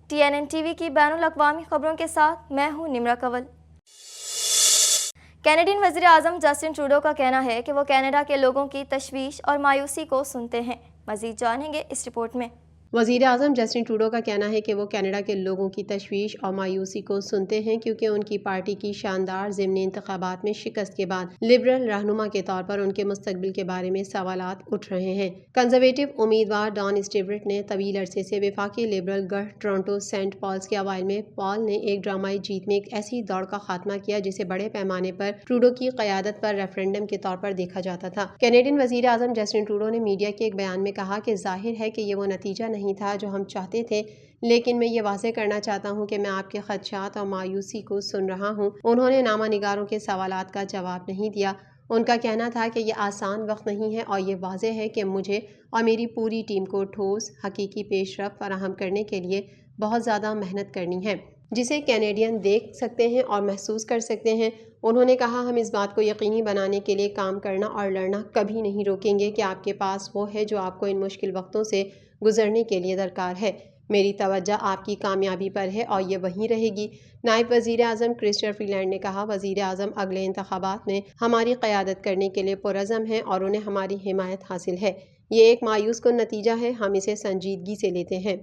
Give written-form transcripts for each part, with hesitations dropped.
TNN TV کی بین الاقوامی خبروں کے ساتھ میں ہوں نمرہ کنول۔ کینیڈین وزیر اعظم جسٹن ٹروڈو کا کہنا ہے کہ وہ کینیڈا کے لوگوں کی تشویش اور مایوسی کو سنتے ہیں۔ مزید جانیں گے اس رپورٹ میں۔ وزیر اعظم جسٹن ٹروڈو کا کہنا ہے کہ وہ کینیڈا کے لوگوں کی تشویش اور مایوسی کو سنتے ہیں کیونکہ ان کی پارٹی کی شاندار ضمنی انتخابات میں شکست کے بعد لبرل رہنما کے طور پر ان کے مستقبل کے بارے میں سوالات اٹھ رہے ہیں۔ کنزرویٹو امیدوار ڈان اسٹیورٹ نے طویل عرصے سے وفاقی لبرل گڑھ ٹورنٹو سینٹ پالس کے اوائل میں پال نے ایک ڈرامائی جیت میں ایک ایسی دوڑ کا خاتمہ کیا جسے بڑے پیمانے پر ٹروڈو کی قیادت پر ریفرنڈم کے طور پر دیکھا جاتا تھا۔ کینیڈین وزیر اعظم جسٹن ٹروڈو نے میڈیا کے ایک بیان میں کہا کہ ظاہر ہے کہ یہ وہ نتیجہ نہیں تھا جو ہم چاہتے تھے، لیکن میں یہ واضح کرنا چاہتا ہوں کہ میں آپ کے خدشات اور مایوسی کو سن رہا ہوں۔ انہوں نے نامہ نگاروں کے سوالات کا جواب نہیں دیا۔ ان کا کہنا تھا کہ یہ آسان وقت نہیں ہے اور یہ واضح ہے کہ مجھے اور میری پوری ٹیم کو ٹھوس، حقیقی پیش رفت فراہم کرنے کے لیے بہت زیادہ محنت کرنی ہے، جسے کینیڈین دیکھ سکتے ہیں اور محسوس کر سکتے ہیں۔ انہوں نے کہا ہم اس بات کو یقینی بنانے کے لیے کام کرنا اور لڑنا کبھی نہیں روکیں گے کہ آپ کے پاس وہ ہے جو آپ کو ان مشکل وقتوں سے گزرنے کے لیے درکار ہے۔ میری توجہ آپ کی کامیابی پر ہے اور یہ وہیں رہے گی۔ نائب وزیر اعظم کرسٹر فریلینڈ نے کہا وزیر اعظم اگلے انتخابات میں ہماری قیادت کرنے کے لیے پرعزم ہیں اور انہیں ہماری حمایت حاصل ہے۔ یہ ایک مایوس کن نتیجہ ہے، ہم اسے سنجیدگی سے لیتے ہیں۔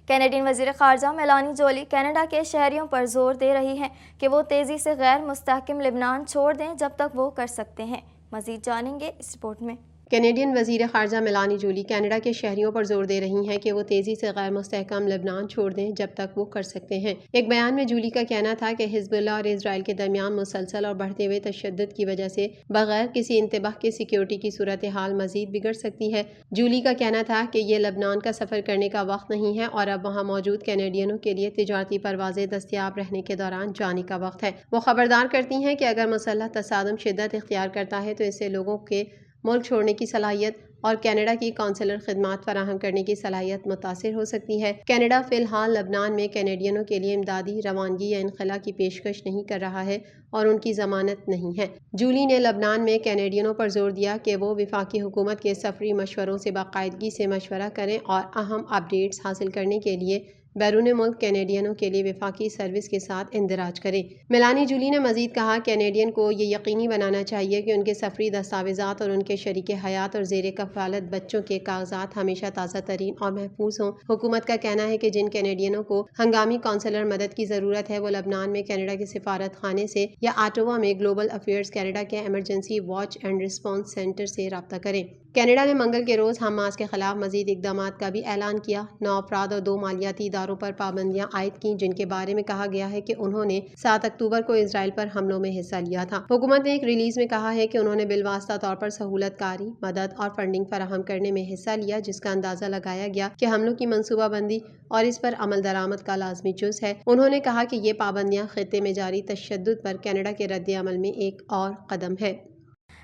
کینیڈین وزیر خارجہ میلانی جولی کینیڈا کے شہریوں پر زور دے رہی ہیں کہ وہ تیزی سے غیر مستحکم لبنان چھوڑ دیں جب تک وہ کر سکتے ہیں۔ مزید جانیں گے اس رپورٹ میں۔ کینیڈین وزیر خارجہ میلانی جولی کینیڈا کے شہریوں پر زور دے رہی ہیں کہ وہ تیزی سے غیر مستحکم لبنان چھوڑ دیں جب تک وہ کر سکتے ہیں۔ ایک بیان میں جولی کا کہنا تھا کہ حزب اللہ اور اسرائیل کے درمیان مسلسل اور بڑھتے ہوئے تشدد کی وجہ سے بغیر کسی انتباہ کے سیکیورٹی کی صورتحال مزید بگڑ سکتی ہے۔ جولی کا کہنا تھا کہ یہ لبنان کا سفر کرنے کا وقت نہیں ہے اور اب وہاں موجود کینیڈینوں کے لیے تجارتی پروازیں دستیاب رہنے کے دوران جانے کا وقت ہے۔ وہ خبردار کرتی ہیں کہ اگر مسلح تصادم شدت اختیار کرتا ہے تو اس سے لوگوں کے ملک چھوڑنے کی صلاحیت اور کینیڈا کی کونسلر خدمات فراہم کرنے کی صلاحیت متاثر ہو سکتی ہے۔ کینیڈا فی الحال لبنان میں کینیڈینوں کے لیے امدادی روانگی یا انخلا کی پیشکش نہیں کر رہا ہے اور ان کی ضمانت نہیں ہے۔ جولی نے لبنان میں کینیڈینوں پر زور دیا کہ وہ وفاقی حکومت کے سفری مشوروں سے باقاعدگی سے مشورہ کریں اور اہم اپ ڈیٹس حاصل کرنے کے لیے بیرون ملک کینیڈینوں کے لیے وفاقی سروس کے ساتھ اندراج کریں۔ میلانی جولی نے مزید کہا کینیڈین کو یہ یقینی بنانا چاہیے کہ ان کے سفری دستاویزات اور ان کے شریک حیات اور زیر کفالت بچوں کے کاغذات ہمیشہ تازہ ترین اور محفوظ ہوں۔ حکومت کا کہنا ہے کہ جن کینیڈینوں کو ہنگامی کونسلر مدد کی ضرورت ہے وہ لبنان میں کینیڈا کے سفارت خانے سے یا آٹوا میں گلوبل افیئرز کینیڈا کے emergency watch and response centre سے رابطہ کریں۔ کینیڈا نے منگل کے روز حماس کے خلاف مزید اقدامات کا بھی اعلان کیا۔ 9 افراد اور 2 مالیاتی اداروں پر پابندیاں عائد کیں جن کے بارے میں کہا گیا ہے کہ انہوں نے 7 اکتوبر کو اسرائیل پر حملوں میں حصہ لیا تھا۔ حکومت نے ایک ریلیز میں کہا ہے کہ انہوں نے بالواسطہ طور پر سہولت کاری، مدد اور فنڈنگ فراہم کرنے میں حصہ لیا جس کا اندازہ لگایا گیا کہ حملوں کی منصوبہ بندی اور اس پر عمل درآمد کا لازمی جز ہے۔ انہوں نے کہا کہ یہ پابندیاں خطے میں جاری تشدد پر کینیڈا کے رد عمل میں ایک اور قدم ہے۔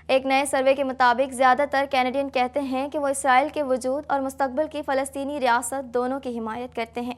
ایک نئے سروے کے مطابق زیادہ تر کینیڈین کہتے ہیں کہ وہ اسرائیل کے وجود اور مستقبل کی فلسطینی ریاست دونوں کی حمایت کرتے ہیں۔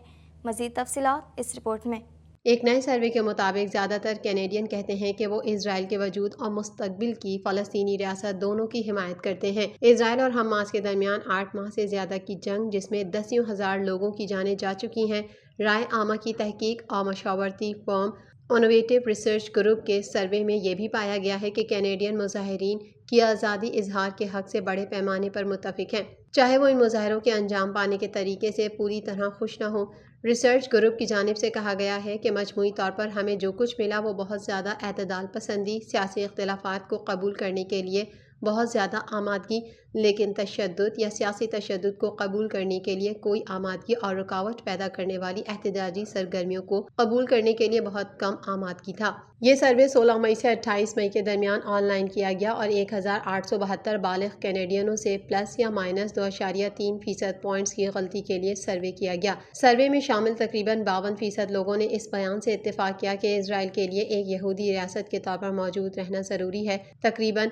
مزید تفصیلات اس رپورٹ میں۔ ایک نئے سروے کے مطابق زیادہ تر کینیڈین کہتے ہیں کہ وہ اسرائیل کے وجود اور مستقبل کی فلسطینی ریاست دونوں کی حمایت کرتے ہیں۔ اسرائیل اور حماس کے درمیان 8 ماہ سے زیادہ کی جنگ جس میں دسیوں ہزار لوگوں کی جانیں جا چکی ہیں۔ رائے عامہ کی تحقیق اور مشاورتی فرم انوویٹو ریسرچ گروپ کے سروے میں یہ بھی پایا گیا ہے کہ کینیڈین مظاہرین کی آزادی اظہار کے حق سے بڑے پیمانے پر متفق ہیں، چاہے وہ ان مظاہروں کے انجام پانے کے طریقے سے پوری طرح خوش نہ ہوں۔ ریسرچ گروپ کی جانب سے کہا گیا ہے کہ مجموعی طور پر ہمیں جو کچھ ملا وہ بہت زیادہ اعتدال پسندی، سیاسی اختلافات کو قبول کرنے کے لیے بہت زیادہ آمادگی، لیکن تشدد یا سیاسی تشدد کو قبول کرنے کے لیے کوئی آمادگی اور رکاوٹ پیدا کرنے والی احتجاجی سرگرمیوں کو قبول کرنے کے لیے بہت کم آمادگی تھا۔ یہ سروے 16 مئی سے 28 مئی کے درمیان آن لائن کیا گیا اور 1872 بالغ کینیڈینوں سے پلس یا مائنس 2.3% پوائنٹس کی غلطی کے لیے سروے کیا گیا۔ سروے میں شامل تقریباً 52% لوگوں نے اس بیان سے اتفاق کیا کہ اسرائیل کے لیے ایک یہودی ریاست کے طور پر موجود رہنا ضروری ہے۔ تقریباً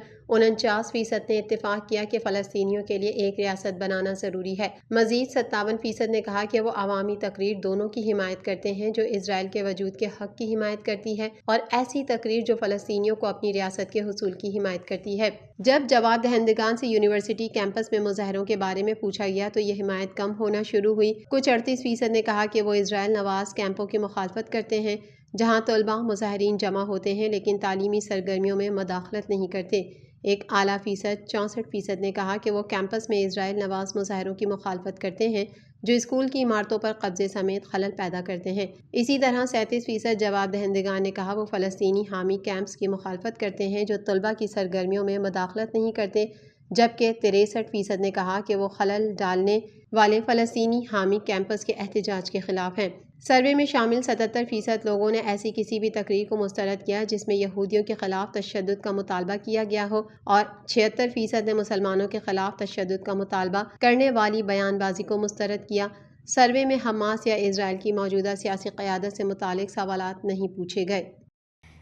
50% نے اتفاق کیا کہ فلسطینیوں کے لیے ایک ریاست بنانا ضروری ہے۔ مزید 57% نے کہا کہ وہ عوامی تقریر دونوں کی حمایت کرتے ہیں جو اسرائیل کے وجود کے حق کی حمایت کرتی ہے اور ایسی تقریر جو فلسطینیوں کو اپنی ریاست کے حصول کی حمایت کرتی ہے۔ جب جواب دہندگان سے یونیورسٹی کیمپس میں مظاہروں کے بارے میں پوچھا گیا تو یہ حمایت کم ہونا شروع ہوئی۔ کچھ 38% نے کہا کہ وہ اسرائیل نواز کیمپوں کی مخالفت کرتے ہیں جہاں طلباء مظاہرین جمع ہوتے ہیں لیکن تعلیمی سرگرمیوں میں مداخلت نہیں کرتے۔ ایک اعلیٰ فیصد 64% نے کہا کہ وہ کیمپس میں اسرائیل نواز مظاہروں کی مخالفت کرتے ہیں جو اسکول کی عمارتوں پر قبضے سمیت خلل پیدا کرتے ہیں۔ اسی طرح 37% جواب دہندگان نے کہا وہ فلسطینی حامی کیمپس کی مخالفت کرتے ہیں جو طلباء کی سرگرمیوں میں مداخلت نہیں کرتے، جبکہ 63% نے کہا کہ وہ خلل ڈالنے والے فلسطینی حامی کیمپس کے احتجاج کے خلاف ہیں۔ سروے میں شامل 77% لوگوں نے ایسی کسی بھی تقریر کو مسترد کیا جس میں یہودیوں کے خلاف تشدد کا مطالبہ کیا گیا ہو اور 76% نے مسلمانوں کے خلاف تشدد کا مطالبہ کرنے والی بیان بازی کو مسترد کیا۔ سروے میں حماس یا اسرائیل کی موجودہ سیاسی قیادت سے متعلق سوالات نہیں پوچھے گئے۔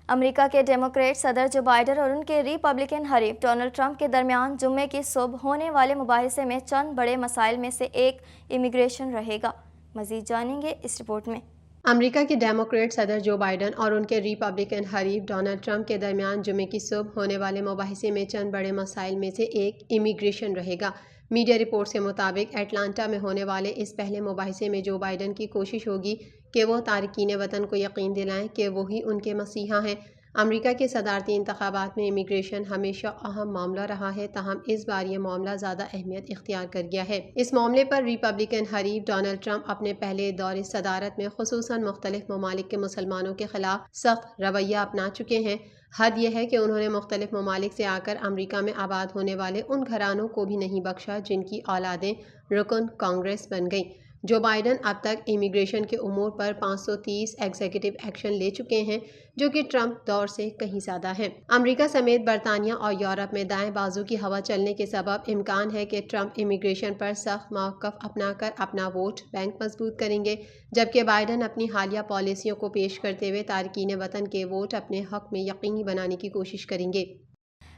امریکہ کے ڈیموکریٹ صدر جو بائیڈن اور ان کے ریپبلکن حریف ڈونلڈ ٹرمپ کے درمیان جمعے کی صبح ہونے والے مباحثے میں چند بڑے مسائل میں سے ایک امیگریشن رہے گا۔ مزید جانیں گے اس رپورٹ میں۔ امریکہ کے ڈیموکریٹ صدر جو بائیڈن اور ان کے ریپبلکن حریف ڈونلڈ ٹرمپ کے درمیان جمعے کی صبح ہونے والے مباحثے میں چند بڑے مسائل میں سے ایک امیگریشن رہے گا۔ میڈیا رپورٹس کے مطابق اٹلانٹا میں ہونے والے اس پہلے مباحثے میں جو بائیڈن کی کوشش ہوگی کہ وہ تارکین وطن کو یقین دلائیں کہ وہی ان کے مسیحا ہیں۔ امریکہ کے صدارتی انتخابات میں امیگریشن ہمیشہ اہم معاملہ رہا ہے، تاہم اس بار یہ معاملہ زیادہ اہمیت اختیار کر گیا ہے۔ اس معاملے پر ریپبلکن حریف ڈونلڈ ٹرمپ اپنے پہلے دور صدارت میں خصوصاً مختلف ممالک کے مسلمانوں کے خلاف سخت رویہ اپنا چکے ہیں۔ حد یہ ہے کہ انہوں نے مختلف ممالک سے آ کر امریکہ میں آباد ہونے والے ان گھرانوں کو بھی نہیں بخشا جن کی اولادیں رکن کانگریس بن گئیں۔ جو بائیڈن اب تک امیگریشن کے امور پر 530 ایگزیکٹو ایکشن لے چکے ہیں جو کہ ٹرمپ دور سے کہیں زیادہ ہیں۔ امریکہ سمیت برطانیہ اور یورپ میں دائیں بازو کی ہوا چلنے کے سبب امکان ہے کہ ٹرمپ امیگریشن پر سخت موقف اپنا کر اپنا ووٹ بینک مضبوط کریں گے، جبکہ بائیڈن اپنی حالیہ پالیسیوں کو پیش کرتے ہوئے تارکین وطن کے ووٹ اپنے حق میں یقینی بنانے کی کوشش کریں گے۔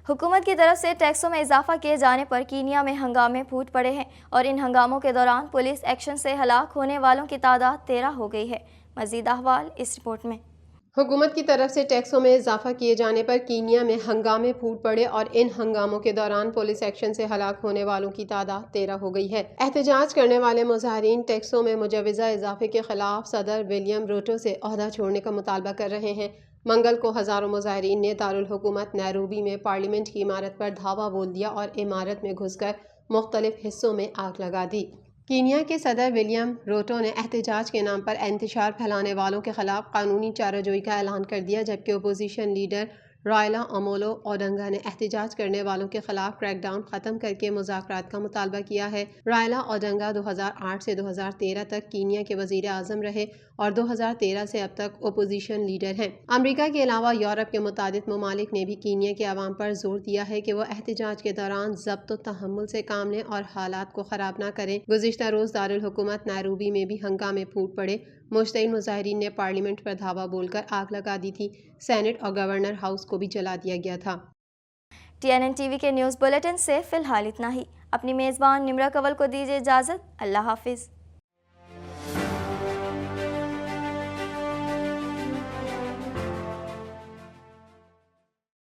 حکومت کی طرف سے ٹیکسوں میں اضافہ کیے جانے پر کینیا میں ہنگامے پھوٹ پڑے ہیں اور ان ہنگاموں کے دوران پولیس ایکشن سے ہلاک ہونے والوں کی تعداد 13 ہو گئی ہے۔ مزید احوال اس رپورٹ میں۔ حکومت کی طرف سے ٹیکسوں میں اضافہ کیے جانے پر کینیا میں ہنگامے پھوٹ پڑے اور ان ہنگاموں کے دوران پولیس ایکشن سے ہلاک ہونے والوں کی تعداد 13 ہو گئی ہے۔ احتجاج کرنے والے مظاہرین ٹیکسوں میں مجوزہ اضافے کے خلاف صدر ولیم روٹو سے عہدہ چھوڑنے کا مطالبہ کر رہے ہیں۔ منگل کو ہزاروں مظاہرین نے دارالحکومت نیروبی میں پارلیمنٹ کی عمارت پر دھاوا بول دیا اور عمارت میں گھس کر مختلف حصوں میں آگ لگا دی۔ کینیا کے صدر ولیم روٹو نے احتجاج کے نام پر انتشار پھیلانے والوں کے خلاف قانونی چارہ جوئی کا اعلان کر دیا، جبکہ اپوزیشن لیڈر رائلا امولو اوڈنگا نے احتجاج کرنے والوں کے خلاف کریک ڈاؤن ختم کر کے مذاکرات کا مطالبہ کیا ہے۔ رائلا اوڈنگا 2008 سے 2013 تک کینیا کے وزیر اعظم رہے اور 2013 سے اب تک اپوزیشن لیڈر ہیں۔ امریکہ کے علاوہ یورپ کے متعدد ممالک نے بھی کینیا کے عوام پر زور دیا ہے کہ وہ احتجاج کے دوران ضبط و تحمل سے کام لیں اور حالات کو خراب نہ کریں۔ گزشتہ روز دارالحکومت نیروبی میں بھی ہنگامے پھوٹ پڑے۔ مشتعل مظاہرین نے پارلیمنٹ پر دھاوا بول کر آگ لگا دی تھی۔ سینٹ اور گورنر ہاؤس کو بھی جلا دیا گیا تھا۔ TNN TV کے نیوز بلیٹن سے فی الحال اتنا ہی۔ اپنی میزبان نمرہ کول کو دیجیے اجازت۔ اللہ حافظ۔